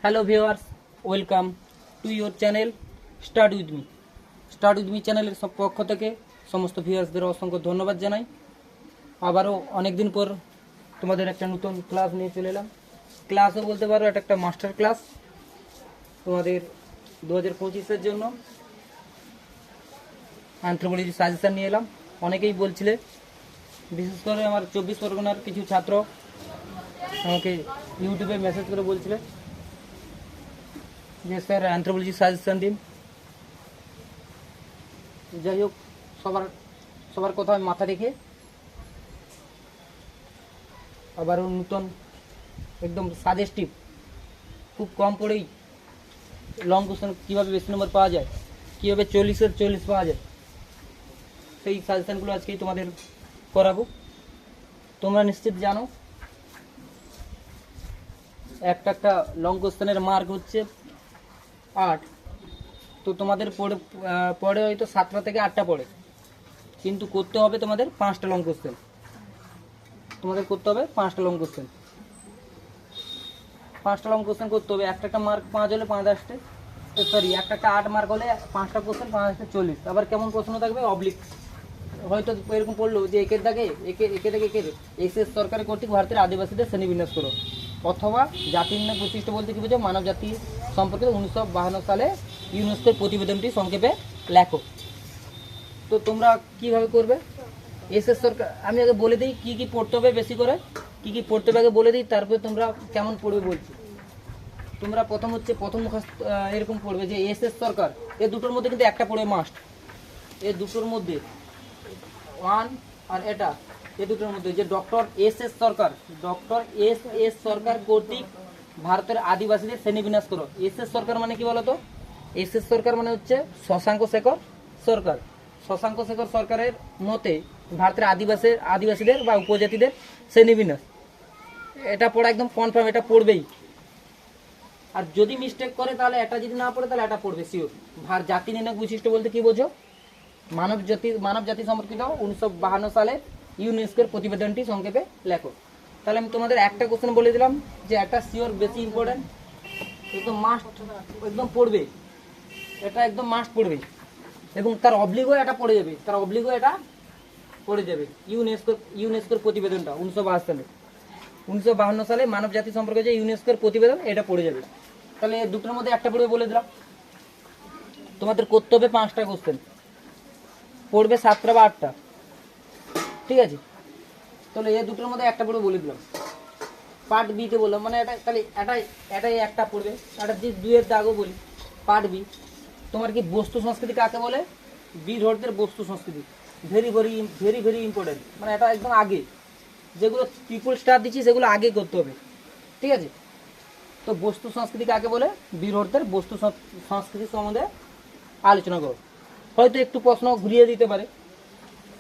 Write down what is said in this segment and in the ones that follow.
Hello viewers, welcome to your channel start with me চ্যানেলের পক্ষ থেকে সমস্ত ভিউয়ার্সদের অসংখ্য ধন্যবাদ জানাই। আবারও অনেক দিন পর তোমাদের একটা নতুন ক্লাস নিয়ে চলে এলাম। ক্লাসও বলতে পারো, এটা একটা মাস্টার ক্লাস তোমাদের 2025-এর জন্য অ্যানথ্রোপোলজি সাজেশান নিয়ে এলাম। অনেকেই বলছিলে, বিশেষ করে আমার 24 পরগনার কিছু ছাত্র আমাকে ইউটিউবে মেসেজ করে বলছিলে যে স্যার অ্যানথ্রোপোলজি সাজেশন দিন। যাই হোক, সবার কথা আমি মাথা রেখে আবারও নতুন একদম সাজেস্টিভ, খুব কম পড়েই লং কোশ্চেন কীভাবে বেশি নম্বর পাওয়া যায়, কীভাবে 40-এর 40 পাওয়া যায়, সেই সাজেশানগুলো আজকেই তোমাদের করাবো। তোমরা নিশ্চিত জানো একটা লং কোশ্চেনের মার্ক হচ্ছে 8। তো তোমাদের পড়ে হয়তো 7টা থেকে 8টা পড়ে, কিন্তু করতে হবে তোমাদের 5টা লং কোশ্চেন। তোমাদের করতে হবে 5টা লং কোশ্চেন। 5টা লং কোশ্চেন করতে হবে। একটা মার্ক 5 হলে 5 আসতে, সরি, একটা 8 মার্ক হলে 5টা কোশ্চেন 5 আসতে 40। আবার কেমন প্রশ্ন থাকবে? অবলিক, হয়তো এরকম পড়লো যে একের দাগে এস সরকারের কর্তৃক ভারতের আদিবাসীদের শ্রেণীবিন্যাস করো, অথবা জাতির নাম বৈশিষ্ট্য বলতে কি বোঝো, মানব জাতি সম্পর্কে 1952 সালে ইউনেস্কোর প্রতিবেদনটি সংক্ষেপে লেখো। তো তোমরা কিভাবে করবে? এস সরকার, আমি আগে বলে দিই কি কি পড়তে হবে, বেশি করে কি কি পড়তে হবে আগে বলে দিই, তারপরে তোমরা কেমন পড়বে বলছি। তোমরা প্রথম মুখস্থ এরকম পড়বে যে এস সরকার, এই দুটোর মধ্যে কিন্তু একটা পড়বে মাস্ট। এই দুটোর মধ্যে 1 আর এটা, এই দুটোর মধ্যে যে ডক্টর এস সরকার কর্তৃক ভারতের আদিবাসীদের শ্রেণীবিন্যাস করো। এস সরকার মানে কি বলতো? এস সরকার মানে হচ্ছে শশাঙ্ক শেখর সরকার। শশাঙ্ক শেখর সরকারের মতে ভারতের আদিবাসীদের বা উপজাতিদের শ্রেণীবিন্যাস, এটা পড়া একদম কনফার্ম, এটা পড়বেই। আর যদি মিস্টেক করে তাহলে এটা, যদি না পড়ে তাহলে এটা পড়বে শিওর। জাতি নির্ণয় বৈশিষ্ট্য বলতে কি বোঝো? মানব জাতি সম্পর্কিত 1952 সালে ইউনেস্কোর প্রতিবেদনটি সংক্ষেপে লেখো। তাহলে আমি তোমাদের একটা কোশ্চেন বলে দিলাম যে একটা শিওর, বেশি ইম্পর্টেন্ট, একদম মাস্ট, একদম পড়বে, এটা একদম মাস্ট পড়বে। এবং তার অবলিগও এটা পড়ে যাবে, ইউনেস্কোর প্রতিবেদনটা 1952 সালে মানব জাতি সম্পর্কে যে ইউনেস্কোর প্রতিবেদন, এটা পড়ে যাবে। তাহলে দুটোর মধ্যে একটা পড়বে বলে দিলাম। তোমাদের করতে হবে 5টা কোশ্চেন, পড়বে 7টা বা 8টা, ঠিক আছে? তাহলে এই দুটোর মধ্যে একটা পড়বে বলে দিলাম। পার্ট বিতে বললাম, মানে এটা, তাহলে এটাই একটা পড়বে। এটা যে 2-এর দাগও বলি, পার্ট বি। তোমার কি বস্তু সংস্কৃতি কাকে বলে? বিধরদের বস্তু সংস্কৃতি, ভেরি ভেরি ভেরি ইম্পর্টেন্ট। মানে এটা একদম আগে, যেগুলো ট্রিপল স্টার দিচ্ছি সেগুলো আগে করতে হবে, ঠিক আছে? তো বস্তু সংস্কৃতি কাকে বলে? বিধরদের বস্তু সংস্কৃতি সম্বন্ধে আলোচনা করো। হয়তো একটু প্রশ্ন ঘুরিয়ে দিতে পারে।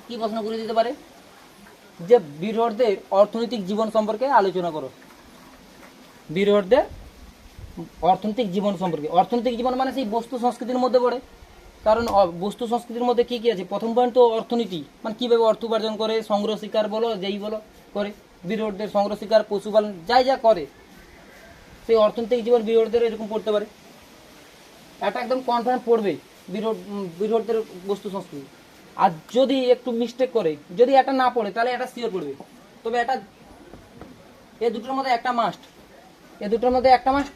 কি প্রশ্ন ঘুরিয়ে দিতে পারে? যে বিধরদের অর্থনৈতিক জীবন সম্পর্কে আলোচনা করো। বিধরদের অর্থনৈতিক জীবন সম্পর্কে, অর্থনৈতিক জীবন মানে সেই বস্তু সংস্কৃতির মধ্যে পড়ে। কারণ বস্তু সংস্কৃতির মধ্যে কি কি আছে? প্রথম পয়েন্ট তো অর্থনীতি, মানে কীভাবে অর্থ উপার্জন করে, সংগ্রহ শিকার বলো, যেই বলো করে, বিধরদের সংগ্রহ শিকার, পশুপালন, যা করে, সেই অর্থনৈতিক জীবন বিধরদের এরকম পড়তে পারে। এটা একদম কনফার্ম পড়বে, বিধরদের বস্তু সংস্কৃতি। আর যদি একটু মিস্টেক করে, যদি এটা না পড়ে, তাহলে এটা শিওর পড়বে। তবে এটা এই দুটোর মধ্যে একটা মাস্ট,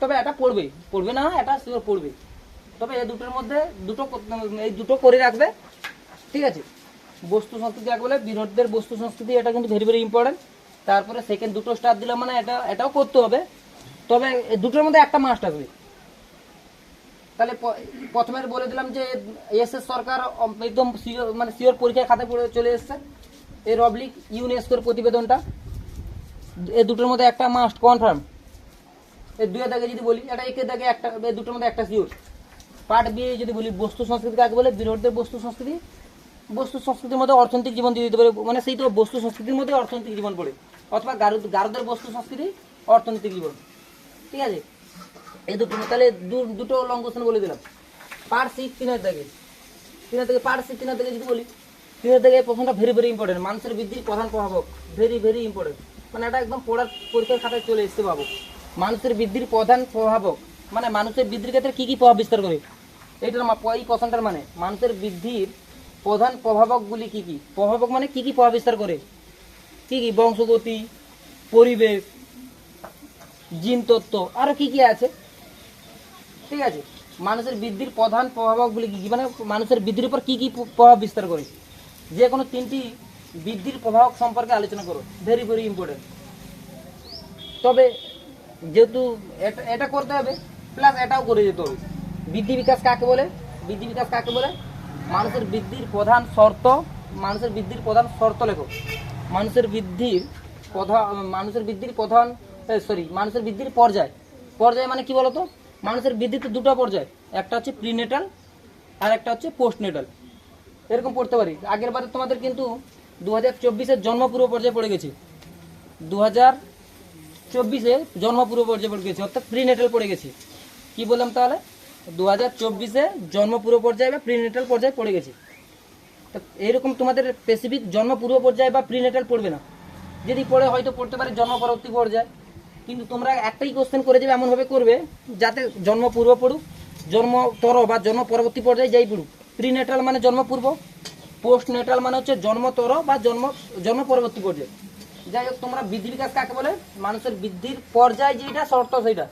তবে এটা পড়বে না, এটা শিওর পড়বে। তবে এই দুটোর মধ্যে এই দুটো করে রাখবে, ঠিক আছে? বস্তু সংস্কৃতি এক বলে বিরোধদের বস্তু সংস্কৃতি, এটা কিন্তু ভেরি ভেরি ইম্পর্টেন্ট। তারপরে সেকেন্ড 2টো স্টার দিলাম, মানে এটাও করতে হবে। তবে এই দুটোর মধ্যে একটা মাস্ট আসবে। তাহলে প্রথমে বলে দিলাম যে এস সরকার একদম মানে শিওর পরীক্ষায় খাতায় পড়ে চলে এসছে। এর অবলিক ইউনেস্কোর প্রতিবেদনটা, এই দুটোর মধ্যে একটা মাস্ট কনফার্ম। এই 2-এর দাগে যদি বলি, এটা 1-এর দাগে একটা, এই দুটোর মধ্যে একটা শিওর। পার্ট বি যদি বলি, বস্তু সংস্কৃতি কাকে বলে? বিরোধদের বস্তু সংস্কৃতির মধ্যে অর্থনৈতিক জীবন দিয়ে দিতে পারে, মানে সেই তো বস্তু সংস্কৃতির মধ্যে অর্থনৈতিক জীবন পড়ে, অথবা গারোদের বস্তু সংস্কৃতি, অর্থনৈতিক জীবন, ঠিক আছে? এই দুটো, তাহলে দুটো লং কোশ্চেন বলে দিলাম। পার্ট সি 3-এর দাগে, পার্ট সি 3-এর দাগে যদি বলি, 3-এর দাগে প্রথমটা ভেরি ভেরি ইম্পর্টেন্ট, মানুষের বৃদ্ধির প্রধান প্রভাবক, ভেরি ভেরি ইম্পর্টেন্ট। মানে এটা একদম পড়ার পরীক্ষার খাতায় চলে এসতে পাবো। মানুষের বৃদ্ধির প্রধান প্রভাবক, মানে মানুষের বৃদ্ধির ক্ষেত্রে কি কি প্রভাব বিস্তার করে, এইটার এই প্রশ্নটার মানে মানুষের বৃদ্ধির প্রধান প্রভাবকগুলি কি কি, প্রভাবক মানে কি কি প্রভাব বিস্তার করে, কি কি, বংশগতি, পরিবেশ, জিন তত্ত্ব, আরো কি কি আছে। ঠিক আছে, মানুষের বৃদ্ধির প্রধান প্রভাবকগুলি কি কি, মানে মানুষের বৃদ্ধির উপর কি কি প্রভাব বিস্তার করে, যে কোনো 3টি বৃদ্ধির প্রভাবক সম্পর্কে আলোচনা করো, ভেরি ভেরি ইম্পর্টেন্ট। তবে যেহেতু এটা করতে হবে প্লাস এটাও করে যেতে হবে। বৃদ্ধি বিকাশ কাকে বলে, বৃদ্ধি বিকাশ কাকে বলে, মানুষের বৃদ্ধির প্রধান শর্ত, মানুষের বৃদ্ধির প্রধান শর্ত লেখো, মানুষের বৃদ্ধির মানুষের বৃদ্ধির প্রধান মানুষের বৃদ্ধির পর্যায়, পর্যায় মানে কি বলতো, মানুষের বৃদ্ধিতে দুটো পর্যায়, একটা হচ্ছে প্রিনেটাল আর একটা হচ্ছে পোস্টনেটাল, এরকম পড়তে পারি। আগের বারে তোমাদের কিন্তু 2024-এর জন্মপূর্ব পর্যায়ে পড়ে গেছে, 2024-এ জন্মপূর্ব পর্যায়ে পড়ে গেছে, অর্থাৎ প্রিনেটাল পড়ে গেছে। কি বললাম তাহলে, 2024-এ জন্মপূর্ব পর্যায়ে বা প্রিনেটাল পর্যায়ে পড়ে গেছে। তো এইরকম তোমাদের স্পেসিফিক জন্মপূর্ব পর্যায়ে বা প্রিনেটাল পড়বে না, যদি পড়ে হয়তো পড়তে পারে জন্ম পরবর্তী পর্যায়ে, কিন্তু তোমরা একটাই কোশ্চেন করে যাবে, এমনভাবে করবে যাতে জন্মপূর্ব পড়ুক, জন্মতর বা জন্ম পরবর্তী পর্যায়ে যাই পড়ুক। প্রিনেটাল মানে জন্মপূর্ব, পোস্ট নেটাল মানে হচ্ছে জন্মতর বা জন্ম পরবর্তী পর্যায়ে। যাই হোক, তোমরা বৃদ্ধি বিকাশ কাকে বলে, মানুষের বৃদ্ধির পর্যায় যেটা শর্ত, সেইটা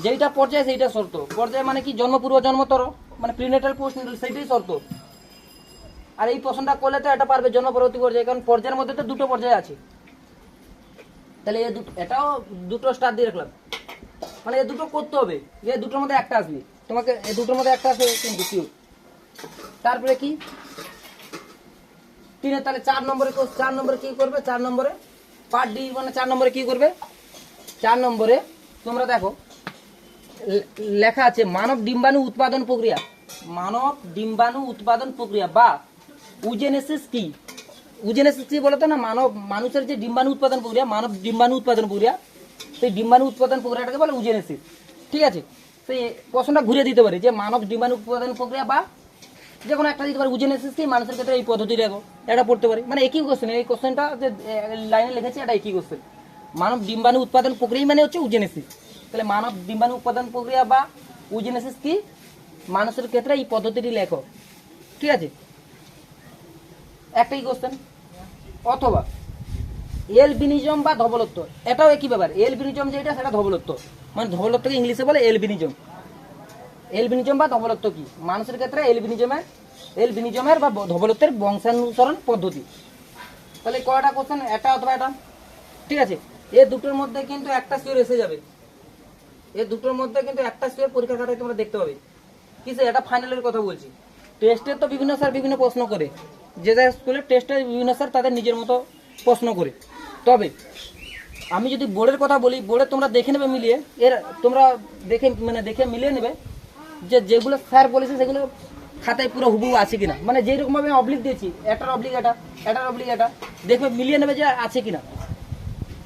যেইটা পর্যায় সেইটা শর্ত। পর্যায় মানে কি, জন্মপূর্ব জন্মতর মানে প্রিনেটাল পোস্ট নেটাল, সেইটাই শর্ত। আর এই প্রশ্নটা করলে তো এটা পারবে জন্ম পরবর্তী পর্যায়ে, কারণ পর্যায়ের মধ্যে তো দুটো পর্যায়ে আছে। তাহলে এটাও দুটো স্টার দিয়ে রাখলাম, মানে এই দুটো করতে হবে, এই দুটোর মধ্যে একটা আসবে, তোমাকে এই দুটোর মধ্যে একটা আসবে কিন্তু শিওর। তারপরে কি তাহলে 4 নম্বরে কি করবে, 4 নম্বরে পার্ট ডি মানে 4 নম্বরে কি করবে, 4 নম্বরে তোমরা দেখো লেখা আছে মানব ডিম্বাণু উৎপাদন প্রক্রিয়া, মানব ডিম্বাণু উৎপাদন প্রক্রিয়া বা উজেনেসিস কি। উজেনেসিস কি বলতো না, মানুষের যে ডিম্বাণু উৎপাদন প্রক্রিয়া, মানব ডিম্বাণু উৎপাদন প্রক্রিয়া, সেই ডিম্বাণু উৎপাদন প্রক্রিয়াটাকে বলে উজেনেসিস। ঠিক আছে, সেই প্রশ্নটা ঘুরিয়ে দিতে পারে যে মানব ডিম্বাণু উৎপাদন প্রক্রিয়া বা যে কোনো একটা দিতে পারে, উজেনেসিস কি, মানুষের ক্ষেত্রে এই পদ্ধতি দেখো, এটা পড়তে পারি। মানে একই কোশ্চেন, এই কোশ্চেনটা যে লাইনে লিখেছে এটা একই কোশ্চেন। মানব ডিম্বাণু উৎপাদন প্রক্রিয়া মানে হচ্ছে উজেনেসিস। তাহলে মানব ডিম্বাণু উৎপাদন প্রক্রিয়া বা উজেনেসিস কি, মানুষের ক্ষেত্রে এই পদ্ধতিটি লেখো। ঠিক আছে, একটাই কোশ্চেন। অথবা এলবিনিজম বা ধবলত্ব, এটাও একই ব্যাপার। এলবিনিজম যেটা সেটা ধবলত্ব, মানে ধবলত্বকে ইংলিশে বলে এলবিনিজম। এলবিনিজম বা ধবলত্ব কি, মানুষের ক্ষেত্রে এলবিনিজমের বা ধবলত্বের বংশানুসরণ পদ্ধতি। তাহলে কয়টা কোশ্চেন, এটা অথবা এটা। ঠিক আছে, এই দুটোর মধ্যে কিন্তু একটা শিওর এসে যাবে, এই দুটোর মধ্যে কিন্তু একটা শিওর পরীক্ষা খাতায় তোমরা দেখতে পাবে। কিসে, এটা ফাইনালের কথা বলছি। টেস্টে তো বিভিন্ন স্যার বিভিন্ন প্রশ্ন করে, যে যা স্কুলের টেস্টে বিভিন্ন স্যার তাদের নিজের মতো প্রশ্ন করে। তবে আমি যদি বোর্ডের কথা বলি, বোর্ডে তোমরা দেখে নেবে মিলিয়ে, তোমরা দেখে মিলিয়ে নেবে যে যেগুলো স্যার বলেছে সেগুলো খাতায় পুরো হুবহু আছে কিনা, মানে যেরকম ভাবে অবলিক দিয়েছি, এটার অবলিক এটার অবলিক এটা, দেখবে মিলিয়ে নেবে যে আছে কিনা।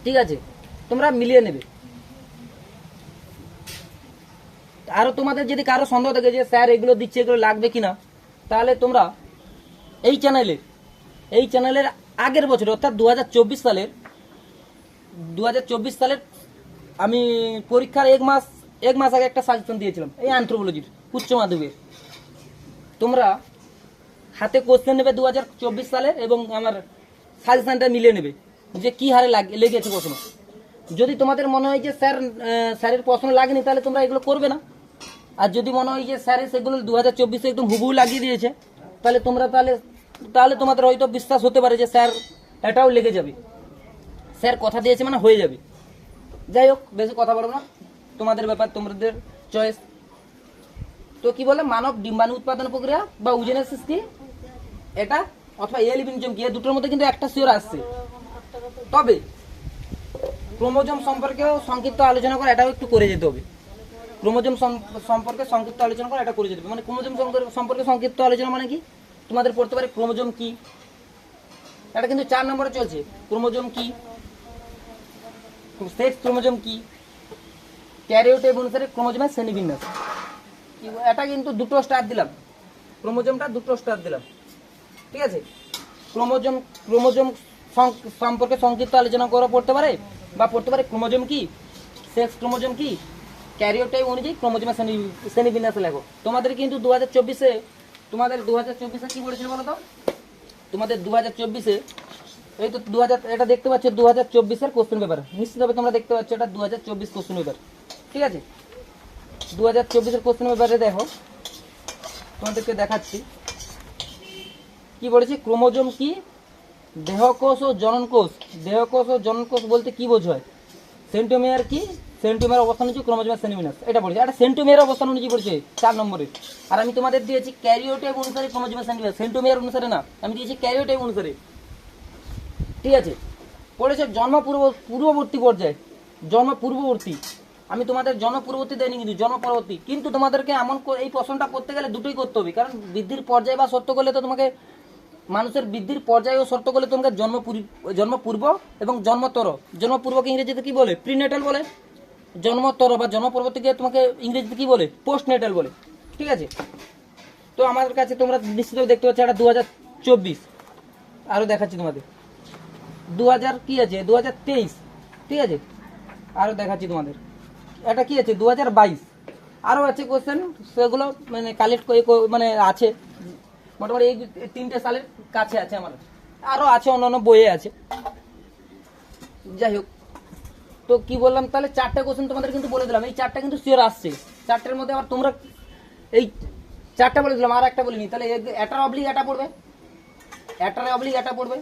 ঠিক আছে, তোমরা মিলিয়ে নেবে। আরো তোমাদের যদি কারো সন্দেহ থাকে যে স্যার এগুলো দিচ্ছে, এগুলো লাগবে কিনা, তাহলে তোমরা এই চ্যানেলের আগের বছর অর্থাৎ 2024 সালের আমি পরীক্ষার এক মাস আগে একটা সাজেশন দিয়েছিলাম এই অ্যানথ্রোপোলজির উচ্চ মাধ্যমিকের। তোমরা হাতে কোশ্চেন নেবে 2024 সালের এবং আমার সাজেশনটা মিলিয়ে নেবে যে কি হারে লেগেছে প্রশ্ন। যদি তোমাদের মনে হয় যে স্যারের প্রশ্ন লাগেনি, তাহলে তোমরা এগুলো করবে না। আর যদি মনে হয় যে স্যারের সেগুলো 2024-এ একদম হুবহু লাগিয়ে দিয়েছে, তাহলে তোমরা তাহলে তোমাদের হয়তো বিশ্বাস হতে পারে যে স্যার এটাও লেগে যাবে, স্যার কথা দিয়েছে মানে হয়ে যাবে। যাই হোক, বেশি কথা বলবো না, তোমাদের ব্যাপার, তোমাদের চয়েস। তো কি বলে, মানব ডিম্বাণু উৎপাদন প্রক্রিয়া বা উজেনেসিস কি এটা, অথবা এলবিনিজম কি, এই দুটোর মধ্যে কিন্তু একটা শিওর আসছে। তবে ক্রোমোজোম সম্পর্কেও সংক্ষিপ্ত আলোচনা করা, এটাও একটু করে যেতে হবে। ক্রোমোজোম সম্পর্কে সংক্ষিপ্ত আলোচনা করা, এটা করে যেতে হবে। মানে ক্রোমোজোম সম্পর্কে সংক্ষিপ্ত আলোচনা মানে কি, তোমাদের পড়তে পারে ক্রোমোজোম কি, এটা কিন্তু 4 নম্বরে চলছে। ক্রোমোজোম কি, সেক্স ক্রোমোজোম কি, ক্যারিওটাইপ অনুসারে ক্রোমোজোমের শ্রেণীবিন্যাস, এটা কিন্তু 2টো স্টার দিলাম, ক্রোমোজোমটা 2টো স্টার দিলাম। ঠিক আছে, ক্রোমোজোম সম্পর্কে সংক্ষিপ্ত আলোচনা করে পড়তে পারে, বা পড়তে পারে ক্রোমোজোম কি, সেক্স ক্রোমোজোম কি, ক্যারিওটাইপ অনুযায়ী ক্রোমোজোমের শ্রেণীবিন্যাস লেখো। তোমাদের কিন্তু 2024-এ তোমাদের 2024-এ কি পড়েছিল বলো তো? তোমাদের 2024-এ এই তো 2000 এটা দেখতে পাচ্ছ 2024-এর কোশ্চেন পেপার, নিশ্চিতভাবে তোমরা দেখতে পাচ্ছ এটা 2024 কোশ্চেন পেপার, ঠিক আছে? 2024-এর কোশ্চেন পেপারে দেখো, তোমাদেরকে দেখাচ্ছি কি বলেছে। ক্রোমোজোম কি? দেহকোষ ও জননকোষ। দেহকোষ ও জননকোষ বলতে কি বোঝায়? সেন্টোমিয়ার কি? সেন্টোমিয়ার অবস্থান হচ্ছে ক্রোমোজোমের শ্রেণীবিন্যাস, এটা পড়েছে। এটা সেন্টোমিয়ার অবস্থান অনুযায়ী পড়েছে 4 নম্বরে। আর আমি তোমাদের দিয়েছি ক্যারিওটাইপ অনুসারে ক্রোমোজোমের শ্রেণীবিন্যাস, সেন্টোমিয়ার অনুসারে না, আমি দিয়েছি ক্যারিওটাইপ অনুসারে, ঠিক আছে? পড়েছে জন্ম পূর্ববর্তী পর্যায়ে, জন্ম পূর্ববর্তী। আমি তোমাদের জন্ম পূর্ববর্তী দেয়নি, কিন্তু জন্ম পরবর্তী। কিন্তু তোমাদেরকে এমন এই প্রশ্নটা করতে গেলে দুটোই করতে হবে, কারণ বৃদ্ধির পর্যায় বা শর্ত করলে তো তোমাকে মানুষের বৃদ্ধির পর্যায় ও শর্ত করলে তোমাকে জন্মপূর্ব এবং জন্মোত্তর। জন্মপূর্বকে ইংরেজিতে কি বলে? প্রিনেটাল বলে। জন্মোত্তর বা জন্ম পরবর্তীকে তোমাকে ইংরেজিতে কি বলে? পোস্টনেটাল বলে, ঠিক আছে? তো আমাদের কাছে তোমরা নিশ্চিতভাবে দেখতে পাচ্ছ এটা 2024। আরও দেখাচ্ছি তোমাদের 2000 কি আছে 2023, ঠিক আছে? আরও দেখাচ্ছি তোমাদের এটা কি আছে 2022। আরও আছে কোশ্চেন, সেগুলো মানে কালেক্ট করে মানে আছে মোটামুটি এই 3টে সালের কাছে আছে আমার, আরও আছে অন্যান্য বইয়ে আছে। যাই হোক, তো কি বললাম তাহলে 4টে কোশ্চেন তোমাদের কিন্তু বলে দিলাম, এই 4টা কিন্তু শিওর আসছে। 4টের মধ্যে আবার তোমরা এই 4টা বলে দিলাম, আর একটা বলিনি। তাহলে এটার অবলিক এটা পড়বে, এটার অবলিক এটা পড়বে,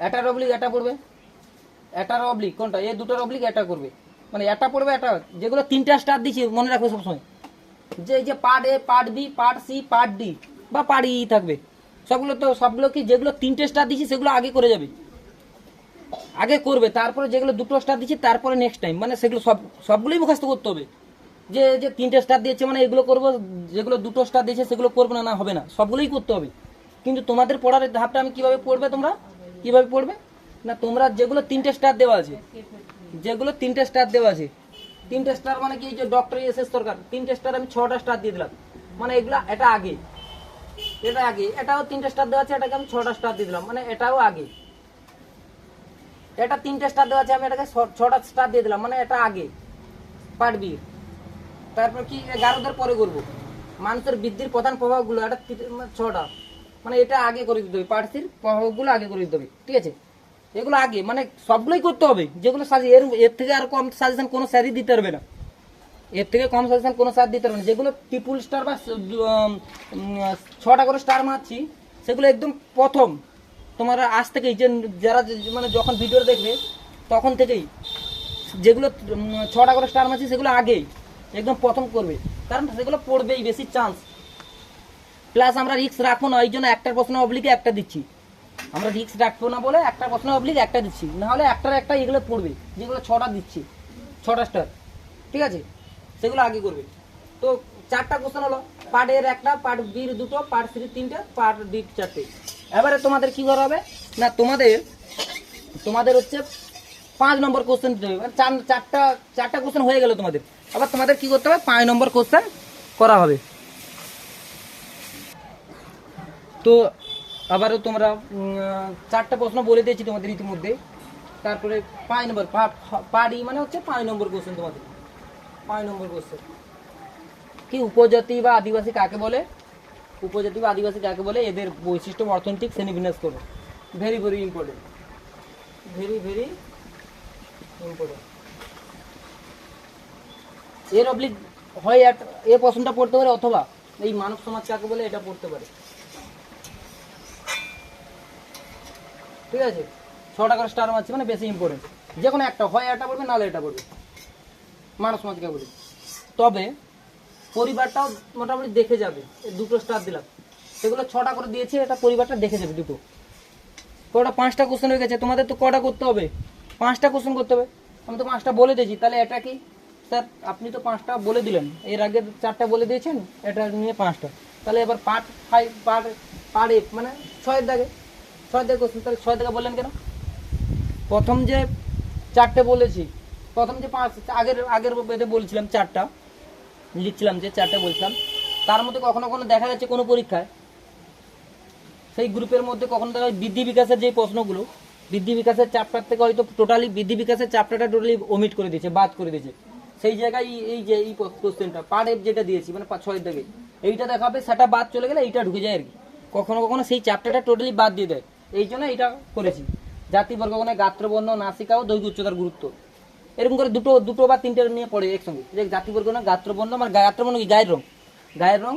এটার অবলিক এটা পড়বে, এটার অবলিক কোনটা? এই দুটোর অবলিক এটা করবে, মানে এটা পড়বে এটা। যেগুলো 3টা স্টার দিচ্ছি মনে রাখবে সবসময়, যে এই যে part A, part B, part C, part D বা পার্ট ই থাকবে, সবগুলো কি যেগুলো 3টে স্টার দিচ্ছি সেগুলো আগে করে যাবে, আগে করবে। তারপরে যেগুলো 2টো স্টার দিচ্ছি তারপরে নেক্সট টাইম, মানে সেগুলো সবগুলোই মুখস্থ করতে হবে। যে 3টে স্টার দিয়েছে মানে এগুলো করবো, যেগুলো 2টো স্টার দিয়েছে সেগুলো করবো না, না হবে না, সবগুলোই করতে হবে। কিন্তু তোমাদের পড়ার ধাপটা আমি কিভাবে পড়বে, তোমরা কিভাবে পড়বে না, তোমরা যেগুলো 3টে স্টার দেওয়া আছে, যেগুলো 3টে স্টার দেওয়া আছে, 3টে স্টার মানে কি, যে ডক্টর এস এস সরকার 3টে স্টার আমি 6টা স্টার দিয়ে দিলাম, মানে এগুলা এটা আগে, এটা আগে। এটাও 3টে স্টার দেওয়া আছে, এটাকে আমি 6টা স্টার দিয়ে দিলাম, মানে এটাও আগে। এটা 3টে স্টার দেওয়া আছে, আমি এটাকে 6টা স্টার দিয়ে দিলাম, মানে এটা আগে পার্ট বি। তারপর কি 11দের পরে করবো মানুষের বৃদ্ধির প্রধান প্রভাবগুলো, এটা 6টা, মানে এটা আগে করে দিতে হবে, পার্ট সির প্রভাবগুলো আগে করে দিতে হবে, ঠিক আছে? এগুলো আগে, মানে সবগুলোই করতে হবে। যেগুলো এর থেকে আর কম সাজেশন কোনো স্যারই দিতে পারবে না, এর থেকে কম সাজেশন কোনো স্যার দিতে পারবে না। যেগুলো ট্রিপল স্টার বা 6টা করে স্টার মারছি, সেগুলো একদম প্রথম তোমরা আজ থেকেই, যে যারা মানে যখন ভিডিও দেখবে তখন থেকেই যেগুলো 6টা করে স্টার মারছি সেগুলো আগেই একদম প্রথম করবে, কারণ সেগুলো পড়বেই, বেশি চান্স। প্লাস আমরা রিস্ক রাখবো না, এই জন্য একটা প্রশ্ন অবলিকে একটা দিচ্ছি, আমরা রিস্ক রাখবো না বলে একটা প্রশ্ন অবলিক একটা দিচ্ছি, নাহলে একটার একটা এগুলো পড়বে, যেগুলো 6টা দিচ্ছি 6টা স্টার, ঠিক আছে? সেগুলো আগে করবে। তো 4টা কোশ্চেন হলো, পার্ট এর একটা, পার্ট বির 2টো, পার্ট সির 3টে, পার্ট ডি 4টে। এবারে তোমাদের কি করা হবে না, তোমাদের হচ্ছে 5 নম্বর কোশ্চেন দিতে হবে। চারটা কোশ্চেন হয়ে গেল তোমাদের, আবার তোমাদের কি করতে হবে 5 নম্বর কোশ্চেন করা হবে। তো আবারও তোমরা 4টা প্রশ্ন বলে দিয়েছি তোমাদের ইতিমধ্যে। তারপরে 5 নম্বর পার্ট ই মানে হচ্ছে 5 নম্বর কোশ্চেন তোমাদের। 5 নম্বর কোশ্চেন কি, উপজাতি বা আদিবাসী কাকে বলে? উপজাতি বা আদিবাসী কাকে বলে? এদের বৈশিষ্ট্য অর্থনৈতিক শ্রেণীবিন্যাস করো। Very very important, very very important. এর অবলিক হয় এ প্রশ্নটা পড়তে পারে, অথবা এই মানব সমাজ কাকে বলে এটা পড়তে পারে, ঠিক আছে? 6টা করে স্টার মারছি মানে বেশি ইম্পর্টেন্ট, যে কোনো একটা হয়, এটা পড়বে নাহলে এটা পড়বে, মানব সমাজ কাকে বলে। তবে পরিবারটাও মোটামুটি দেখে যাবে, 2টো স্টার দিলাম, সেগুলো 6টা করে দিয়েছে, এটা পরিবারটা দেখে যাবে দুটো। কটা 5টা কোশ্চেন হয়ে গেছে, তোমাদের তো কটা করতে হবে? 5টা কোশ্চেন করতে হবে। আমি তো 5টা বলে দিয়েছি, তাহলে এটা কি স্যার? আপনি তো 5টা বলে দিলেন, এর আগে 4টা বলে দিয়েছেন, এটা নিয়ে 5টা। তাহলে এবার পার্ট 5 পার্ট এ মানে 6 দাগে, 6 দাগে কোশ্চেন। তাহলে 6 দাগে বললেন কেন? প্রথম যে 4টে বলেছি, প্রথম যে 5 আগের এতে বলছিলাম 4টা লিখছিলাম, যে 4টে বলছিলাম, তার মধ্যে কখনো কখনো দেখা যাচ্ছে কোনো পরীক্ষায় সেই গ্রুপের মধ্যে কখনো দেখা যায় বৃদ্ধি বিকাশের যে প্রশ্নগুলো, বৃদ্ধি বিকাশের চ্যাপ্টার থেকে হয়তো টোটালি বৃদ্ধি বিকাশের চ্যাপ্টারটা টোটালি ওমিট করে দিয়েছে, বাদ করে দিয়েছে। সেই জায়গায় এই যে এই কোশ্চেনটা পার্ট এফ যেটা দিয়েছি মানে 6 দাগে এইটা দেখাবে, সেটা বাদ চলে গেলে এইটা ঢুকে যায় আর কি। কখনো কখনো সেই চ্যাপ্টারটা টোটালি বাদ দিয়ে দেয়, এই জন্য এটা করেছি। জাতি বর্গগণে গাত্রবর্ণ, নাসিকা ও দৈর্ঘ্য উচ্চতার গুরুত্ব, এরকম করে দুটো বা তিনটে নিয়ে পড়ে একসঙ্গে, যে জাতি বর্গগণে গাত্রবর্ণ মানে গাত্রবর্ণ কি গায়ের রং,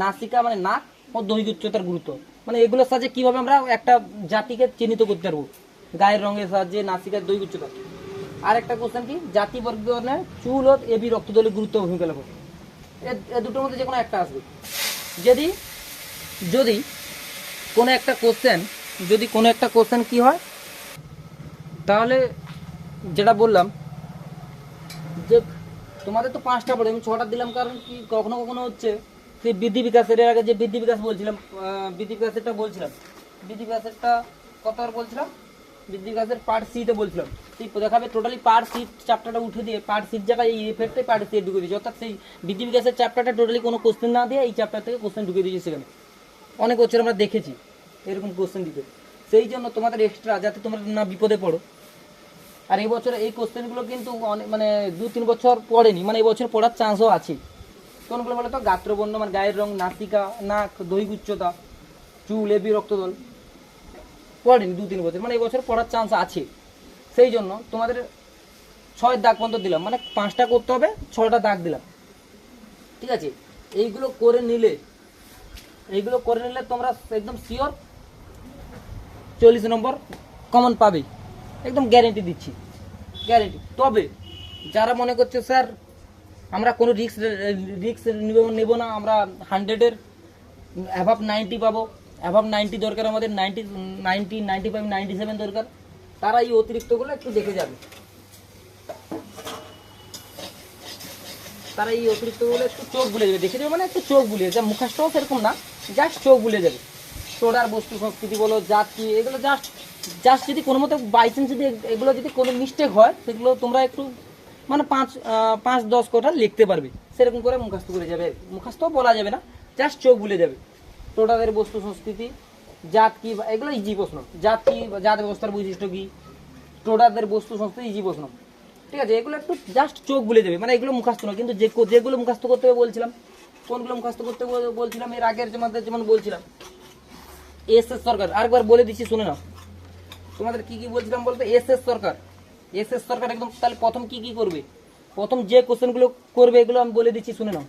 নাসিকা মানে নাক ও দৈর্ঘ্য উচ্চতার গুরুত্ব, মানে এগুলোর সাহায্যে কিভাবে আমরা একটা জাতিকে চিহ্নিত করতে পারবো, গায়ের রঙের সাহায্যে, নাসিকার দৈর্ঘ্য উচ্চতা। আর একটা কোশ্চেন কি, জাতি বর্গগণে চুল ও এবি রক্তদলের গুরুত্ব ভূমিকা লেখো, এ দুটোর মধ্যে যে কোনো একটা আসবে। যদি যদি কোনো একটা কোশ্চেন কি হয়, তাহলে যেটা বললাম যে তোমাদের তো 5টা পড়ে, আমি 6টা দিলাম, কারণ কি কখনো কখনো হচ্ছে সেই বৃদ্ধি বিকাশের, এর আগে যে বৃদ্ধি বিকাশ বলছিলাম, বৃদ্ধি বিকাশেরটা কতবার বলছিলাম, বৃদ্ধি বিকাশের পার্ট সিতে বলছিলাম, সেই দেখাবে টোটালি পার্ট সি চ্যাপ্টারটা উঠে দিয়ে পার্ট সির জায়গায় এই এফেক্টে পার্ট সি ঢুকে দিয়েছে, অর্থাৎ সেই বৃদ্ধি বিকাশের চ্যাপ্টারটা টোটালি কোনো কোশ্চেন না দিয়ে এই চ্যাপ্টার থেকে কোশ্চেন ঢুকে দিয়েছে সেখানে। অনেক বছর আমরা দেখেছি এরকম কোশ্চেন দিতে, সেই জন্য তোমাদের এক্সট্রা যাতে তোমরা না বিপদে পড়ো। আর এই বছর এই কোশ্চেনগুলো কিন্তু মানে 2-3 বছর পড়েনি, মানে এই বছর পড়ার চান্সও আছে। কোনগুলো বলে তো, গাত্রবর্ণ মানে গায়ের রং, নাসিকা, নাক, দৈর্ঘ্য উচ্চতা, চুল, এবি রক্তদল পড়েনি 2-3 বছর, মানে এই বছর পড়ার চান্স আছে। সেই জন্য তোমাদের 6 দাগ পর্যন্ত দিলাম, মানে 5টা করতে হবে, 6টা দাগ দিলাম, ঠিক আছে। এইগুলো করে নিলে তোমরা একদম শিওর 40 নম্বর কমন পাবে, একদম গ্যারেন্টি দিচ্ছি, গ্যারেন্টি। তবে যারা মনে করছে স্যার আমরা কোনো রিস্ক নেব না, আমরা 100-এর অ্যাভাব 90 পাবো, অ্যাভাব 90 দরকার আমাদের, 90, 95, 97 দরকার, তারা এই অতিরিক্তগুলো একটু দেখে যাবে, তারা এই অতিরিক্তগুলো একটু চোখ বুলে যাবে, দেখে যাবে মানে একটু চোখ বুলিয়ে, যা মুখস্থও সেরকম না, জাস্ট চোখ বুলে যাবে। টোডার বস্তু সংস্কৃতি বলো, জাতি, এগুলো জাস্ট যদি কোনো মতো বাইচান্স যদি এগুলো যদি কোনো মিস্টেক হয়, সেগুলো তোমরা একটু মানে 5-10 কথা লিখতে পারবে, সেরকম করে মুখস্থ করে যাবে, মুখস্থ বলা যাবে না, জাস্ট চোখ বুলে যাবে। টোডাদের বস্তু সংস্কৃতি, জাত কি, এগুলো ইজি প্রশ্ন, জাত কি, জাত ব্যবস্থার বৈশিষ্ট্য কি, টোডাদের বস্তু সংস্কৃতি ইজি প্রশ্ন, ঠিক আছে। এগুলো একটু জাস্ট চোখ বুলে যাবে, মানে এগুলো মুখস্থ নয়, কিন্তু যেগুলো মুখস্থ করতে হবে বলছিলাম, কোনগুলো মুখস্থ করতে বলছিলাম এর আগের যেমন বলছিলাম, এস সরকার, আরেকবার বলে দিচ্ছি শুনে নাও, তোমাদের কি কি বলছিলাম বলতে, এস সরকার একদম, তাহলে প্রথম কি করবে, প্রথম যে কোশ্চেনগুলো করবে এগুলো আমি বলে দিচ্ছি শুনে নাও,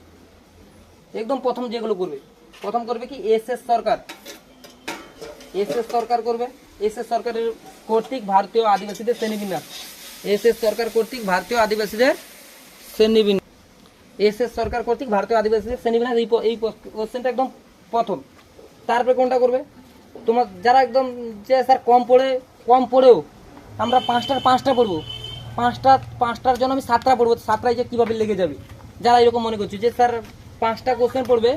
একদম প্রথম যেগুলো করবে, প্রথম করবে কি এস সরকার করবে, এস সরকারের কর্তৃক ভারতীয় আদিবাসীদের শ্রেণীবিন্যাস, এস সরকার কর্তৃক ভারতীয় আদিবাসীদের শ্রেণীবিন্যাস, এস সরকার কর্তৃক ভারতীয় আদিবাসীদের শ্রেণীবিন্যাস, এই কোশ্চেনটা একদম প্রথম। তারপরে কোনটা করবে, তোমার যারা একদম যে স্যার কম পড়েও আমরা 5টার পড়বো, 5টার জন্য আমি 7টা পড়বো, 7টায় যে কীভাবে লেগে যাবে, যারা এরকম মনে করছে যে স্যার 5টা কোশ্চেন পড়বে,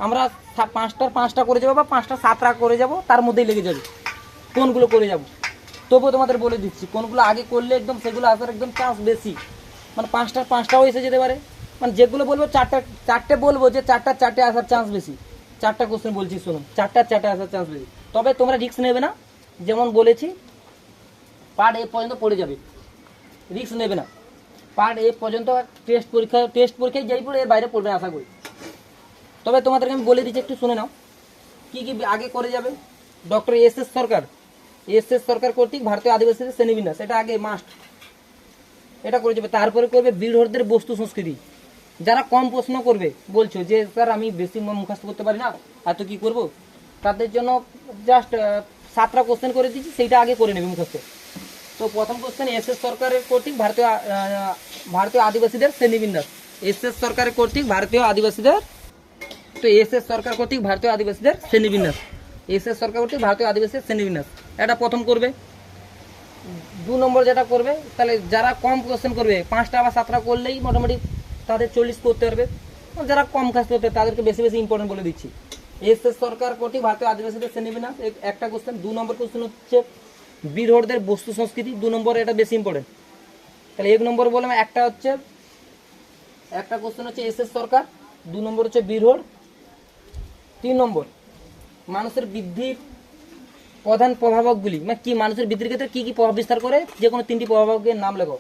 আমরা 5টা করে যাবো বা 7টা করে যাব, তার মধ্যেই লেগে যাবে, কোনগুলো করে যাব। তবুও তোমাদের বলে দিচ্ছি কোনগুলো আগে করলে একদম সেগুলো আসার একদম চান্স বেশি, মানে 5টাও এসে যেতে পারে, মানে যেগুলো বলবো 4টে বলবো যে 4টে আসার চান্স বেশি, 4টা কোশ্চেন বলছি শুনুন, 4টে আসার চান্স বেশি। তবে তোমরা রিস্ক নেবে না, যেমন বলেছি পার্ট এ পর্যন্ত পড়ে যাবে, রিস্ক নেবে না, পার্ট এ পর্যন্ত টেস্ট পরীক্ষায় যাই পড়ে এর বাইরে পড়বে আশা করি। তবে তোমাদেরকে আমি বলে দিচ্ছি একটু শুনে নাও কি আগে করে যাবে। ডক্টর এস সরকার কর্তৃক ভারতীয় আদিবাসীদের শ্রেণীবিন্যাস, এটা আগে মাস্ট, এটা করে যাবে। তারপরে করবে বীরহরদের বস্তু সংস্কৃতি, যারা কম প্রশ্ন করবে বলছো যে স্যার আমি বেশি মুখস্থ করতে পারি না, এত কি করব, তাদের জন্য জাস্ট 7টা কোশ্চেন করে দিচ্ছি, সেইটা আগে করে নেবে মুখস্থ। তো প্রথম কোশ্চেন, এস সরকারের কর্তৃক ভারতীয় আদিবাসীদের শ্রেণীবিন্যাস, এস সরকারের কর্তৃক ভারতীয় আদিবাসীদের, তো এস সরকার কর্তৃক ভারতীয় আদিবাসীদের শ্রেণীবিন্যাস, এস সরকার কর্তৃক ভারতীয় আদিবাসীদের শ্রেণীবিন্যাস, এটা প্রথম করবে। 2 নম্বর যেটা করবে, তাহলে যারা কম কোশ্চেন করবে 5টা বা 7টা করলেই মোটামুটি তাদের 40 করতে পারবে, যারা কম কাজ করতে তাদেরকে বেশি ইম্পর্টেন্ট বলে দিচ্ছি। এস সরকার কর্তৃক ভারতীয় আদিবাসীদের শ্রেণীবিন্যাস একটা কোশ্চেন। 2 নম্বর কোশ্চেন হচ্ছে বীরহরদের বস্তু সংস্কৃতি, 2 নম্বর, এটা বেশি ইম্পর্টেন্ট। তাহলে 1 নম্বর বললাম, একটা কোশ্চেন হচ্ছে এস সরকার, 2 নম্বর হচ্ছে বীরহর, 3 নম্বর মানুষের বৃদ্ধির প্রধান প্রভাবকগুলি, মানে কি মানুষের বৃদ্ধির ক্ষেত্রে কি প্রভাব বিস্তার করে, যে কোনো 3টি প্রভাবকের নাম লেখো।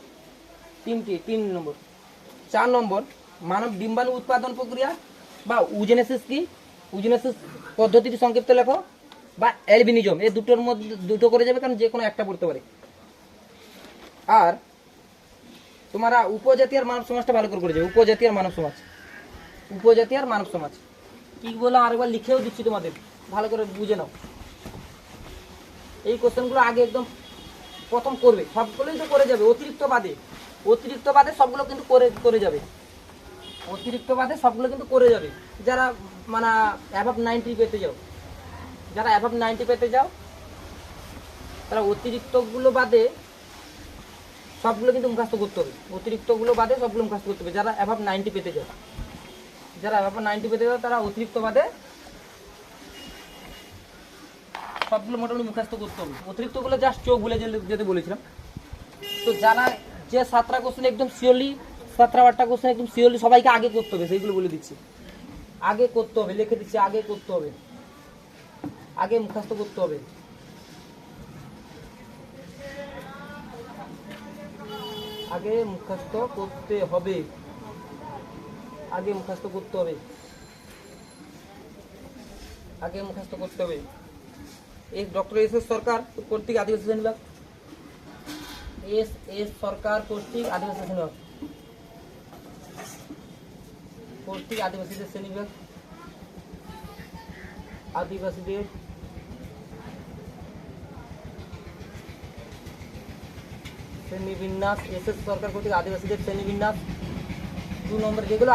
তিন নম্বর। 4 নম্বর, মানব ডিম্বাণু উৎপাদন প্রক্রিয়া বা উজেনেসিস কি? উজেনেসিস পদ্ধতিটি সংক্ষিপ্ত লেখো, বা অ্যালবিনিজম। এই দুটোর মধ্যে দুটো করে যাবে, কারণ যে কোনো একটা পড়তে পারে। আর তোমরা উপজাতি আর মানব সমাজটা ভালো করে যাবে। উপজাতি আর মানব সমাজ, উপজাতি আর মানব সমাজ কি বলে আরেকবার লিখেও দিচ্ছি তোমাদের, ভালো করে বুঝে নাও। এই কোশ্চেনগুলো আগে একদম প্রথম করবে, সবগুলোই তো করে যাবে। অতিরিক্ত বাদে সবগুলো কিন্তু করে যাবে। অতিরিক্ত বাদে সবগুলো কিন্তু করে যাবে। যারা মানে অ্যাভাব 90 পেতে যাও, যারা অ্যাভাব 90 পেতে যাও, তারা অতিরিক্তগুলো বাদে সবগুলো কিন্তু মুখস্থ করতে হবে। অতিরিক্তগুলো বাদে সবগুলো মুখস্থ করতে হবে। যারা অ্যাভাব 90 পেতে যাও, যারা অ্যাভাব 90 পেতে যাও, তারা অতিরিক্ত বাদে সবগুলো মোটামুটি মুখস্থ করতে হবে। অতিরিক্তগুলো জাস্ট চোখ ভুলে যেতে বলেছিলাম। তো যারা যে 7টা কোশ্চেন একদম শিওরলি, 7টা কোশ্চেন একদম শিওরলি সবাইকে আগে করতে হবে, সেইগুলো বলে দিচ্ছি। আগে করতে হবে, লিখে দিচ্ছি, আগে করতে হবে, আগে মুখস্থ করতে হবে। আগে মুখস্থ করতে হবে, আগে মুখস্থ করতে হবে, আগে মুখস্থ করতে হবে। এই ডক্টর এস সরকার কর্তৃক আদিবাসী শ্রেণী বিভাগ, এস সরকার কর্তৃক আদিবাসী শ্রেণী বিভাগ, কর্তৃক আদিবাসীদের শ্রেণী বিভাগ, আদিবাসীদের শ্রেণীবিন্যাস, এস সরকার কর্তৃক আদিবাসীদের শ্রেণীবিন্যাস। 2 নম্বর, যেগুলো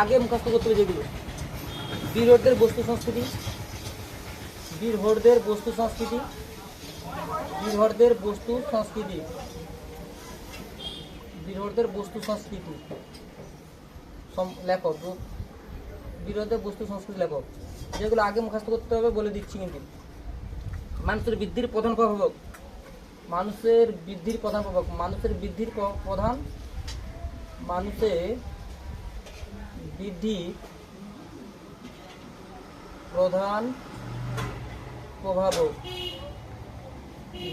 আগে মুখস্থ করতে হবে, যেগুলো বীরহরদের বস্তু সংস্কৃতি, বীরহরদের বস্তু সংস্কৃতি, বীরহরদের বস্তু সংস্কৃতি, বীরহরদের বস্তু সংস্কৃতি লেখক, বীরহরদের বস্তু সংস্কৃতি লেখক। যেগুলো আগে মুখস্থ করতে হবে বলে দিচ্ছি কিন্তু। মানুষের বৃদ্ধির প্রধান প্রভাবক, মানুষের বৃদ্ধির প্রধান প্রভাবক, মানুষের বৃদ্ধির প্রধান, মানুষের বৃদ্ধির প্রধান প্রভাবক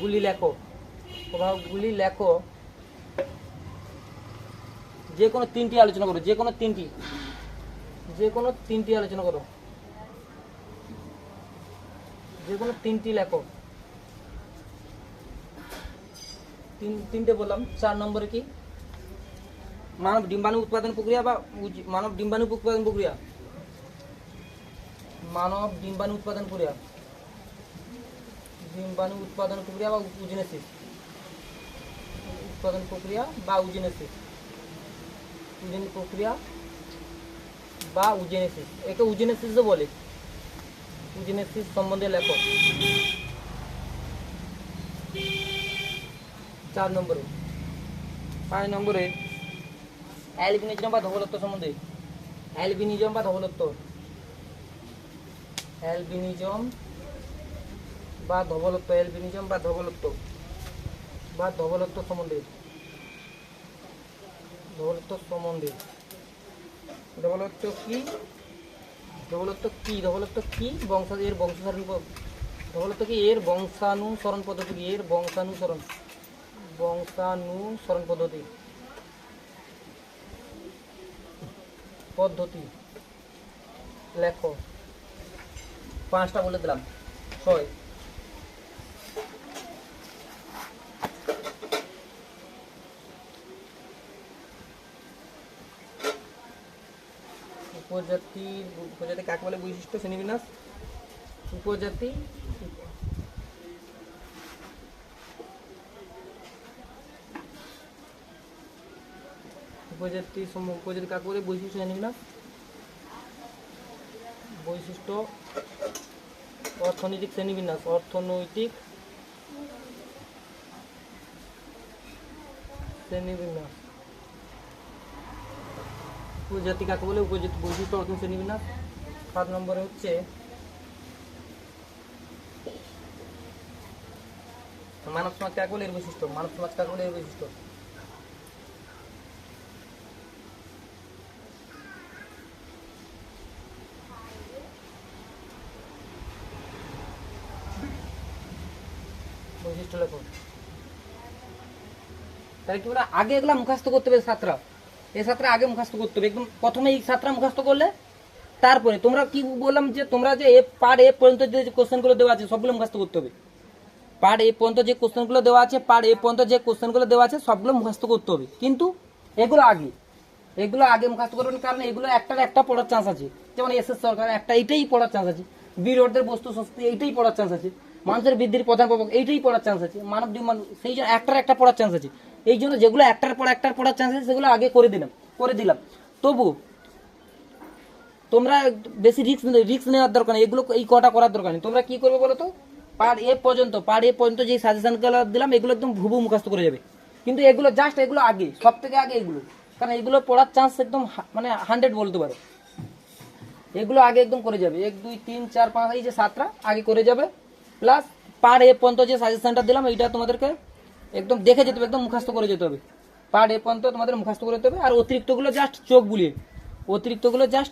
গুলি লেখো, প্রভাবগুলি লেখো। যে কোনো 3টি আলোচনা করো, যে কোনো 3টি, যে কোনো 3টি আলোচনা করো, যে কোনো 3টি লেখো। 3টে বললাম। 4 নম্বরে কি? মানব ডিম্বাণু উৎপাদন প্রক্রিয়া বা মানব ডিম্বাণু উৎপাদন প্রক্রিয়া, মানব ডিম্বাণু উৎপাদন প্রক্রিয়া, ডিম্বাণু উৎপাদন প্রক্রিয়া বা উজেনেসিস, উৎপাদন প্রক্রিয়া বা উজেনেসিস, প্রক্রিয়া বা উজেনেসিস। একে উজেনেসিসও বলে। উজেনেসিস সম্বন্ধে লেখো। 4 নম্বরে। 5 নম্বরে অ্যালবিনিজম বা ধবলত্ব সম্বন্ধে, অ্যালবিনিজম বা ধবলত্ব, অ্যালবিনিজম বা ধবলত্ব, অ্যালবিনিজম বা ধবলত্ব, বা ধবলত্ব সম্বন্ধে, ধবলত্ব সম্বন্ধে। ধবলত্ব কি? ধবলত্ব কি? ধবলত্ব কি? এর বংশসারণ, ধবলত্ব কি? এর বংশানুসরণ পদ্ধতি কি? এর বংশানুসরণ পদ্ধতি, পদ্ধতি লেখো। 5টা বলে দিলাম। 6 উপজাতি, উপজাতি কাকে বলে? বৈশিষ্ট্য, শ্রেণীবিন্যাস। উপজাতি, উপজাতি উপজাতি কাকে বলে? বৈশিষ্ট্য, শ্রেণীবিন্যাস, বৈশিষ্ট্য, অর্থনৈতিক শ্রেণীবিন্যাস, অর্থনৈতিক শ্রেণীবিন্যাস। উপজাতি কাকে বলে? উপজাতি বৈশিষ্ট্য, অর্থনৈতিক শ্রেণীবিন্যাস। 7 নম্বরে হচ্ছে মানব সমাজ কাকে বলে? এর বৈশিষ্ট্য। মানব সমাজ কাকে বলে? এর বৈশিষ্ট্য। বৈশিষ্ট্য লেখো। তাহলে কি বলে আগে এগুলা মুখস্থ করতে হবে ছাত্ররা, এই ছাত্ররা আগে মুখস্থ করতে হবে একদম প্রথমে, এই ছাত্ররা মুখস্থ করলে তারপরে তোমরা কি বললাম যে তোমরা যে পার্ট এ পর্যন্ত যে কোশ্চেনগুলো দেওয়া আছে সবগুলো মুখস্থ করতে হবে। পার্ট এ পর্যন্ত যে কোশ্চেনগুলো দেওয়া আছে, পার্ট এ পর্যন্ত যে কোশ্চেনগুলো দেওয়া আছে সবগুলো মুখস্থ করতে হবে, কিন্তু এগুলো আগে মুখস্থ করবেন, কারণ এগুলো একটার একটা পড়ার চান্স আছে। যেমন এসএস সরকার একটা এইটাই পড়ার চান্স আছে, বিরোধের বস্তু শক্তি এইটাই পড়ার চান্স আছে, মানুষের বৃদ্ধির প্রধান প্রভাব এইটাই পড়ার চান্স আছে, মানব জীবন সেই জন্য একটার একটা পড়ার চান্স আছে। এই জন্য যেগুলো একটার পর একটার পড়ার চান্স আছে সেগুলো আগে করে দিলাম। তবু তোমরা বেশি রিস্ক নেওয়ার দরকার নেই, এগুলো এই কটা করার দরকার নেই। তোমরা কি করবে বলো তো, পার্ট এ পর্যন্ত যে সাজেশনগুলো দিলাম এগুলো একদম ভুবু মুখস্থ করে যাবে, কিন্তু এগুলো জাস্ট এগুলো আগে, সব থেকে আগে এগুলো, কারণ এগুলো পড়ার চান্স একদম মানে 100 বলতে পারো। এগুলো আগে একদম করে যাবে, 1 2 3 4 5 এই যে 7টা আগে করে যাবে, প্লাস পার্ট এ পর্যন্ত যে সাজেশনটা দিলাম এইটা তোমাদেরকে একদম দেখে যেতে হবে, একদম মুখস্থ করে যেতে হবে। পার্ট এ পর্যন্ত তোমাদের মুখস্থ করে যেতে হবে, আর অতিরিক্তগুলো জাস্ট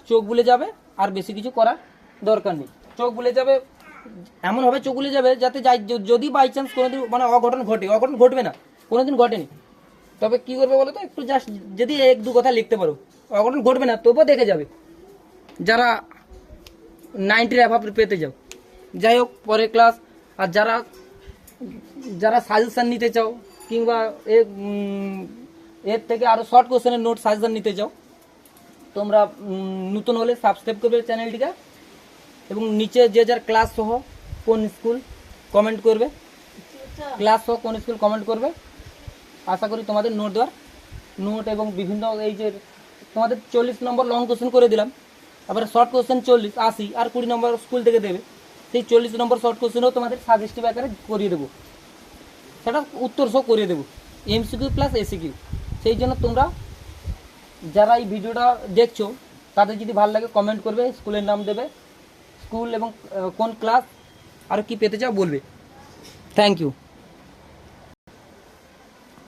চোখ বুলে যাবে, আর বেশি কিছু করার দরকার নেই। চোখ বুলে যাবে, এমন ভাবে চোখ বুলে যাবে যাতে যদি বাই চান্স কোনোদিন মানে অঘটন ঘটবে না, কোনোদিন ঘটেনি, তবে কি করবে বলো তো, একটু জাস্ট যদি 1 2 কথা লিখতে পারো, অঘটন ঘটবে না তবুও দেখে যাবে, যারা 90 অ্যাভাব পেতে যাও। যাই হোক পরের ক্লাস, আর যারা সাজেশন নিতে চাও কিংবা এর থেকে আরো শর্ট কোশ্চেনের নোট সাজেশন নিতে চাও, তোমরা নতুন হলে সাবস্ক্রাইব করবে চ্যানেলটিকে, এবং নিচে যে যার ক্লাস সহ কোন স্কুল কমেন্ট করবে, আশা করি তোমাদের নোট এবং বিভিন্ন এই যে তোমাদের 40 নম্বর লং কোশ্চেন করে দিলাম, তারপরে শর্ট কোশ্চেন 40 80 আর 20 নম্বর স্কুল থেকে দেবে, সেই 40 নম্বর শর্ট কোশ্চেনও তোমাদের সাজেস্টিভ আকারে করিয়ে দেবো, সেটা উত্তর সহ করিয়ে দেবো, এমসিকিউ প্লাস এসিকিউ। সেই জন্য তোমরা যারা এই ভিডিওটা দেখছো তাদের যদি ভালো লাগে কমেন্ট করবে, স্কুলের নাম দেবে, স্কুল এবং কোন ক্লাস আর কি পেতে চাও বলবে। Thank you.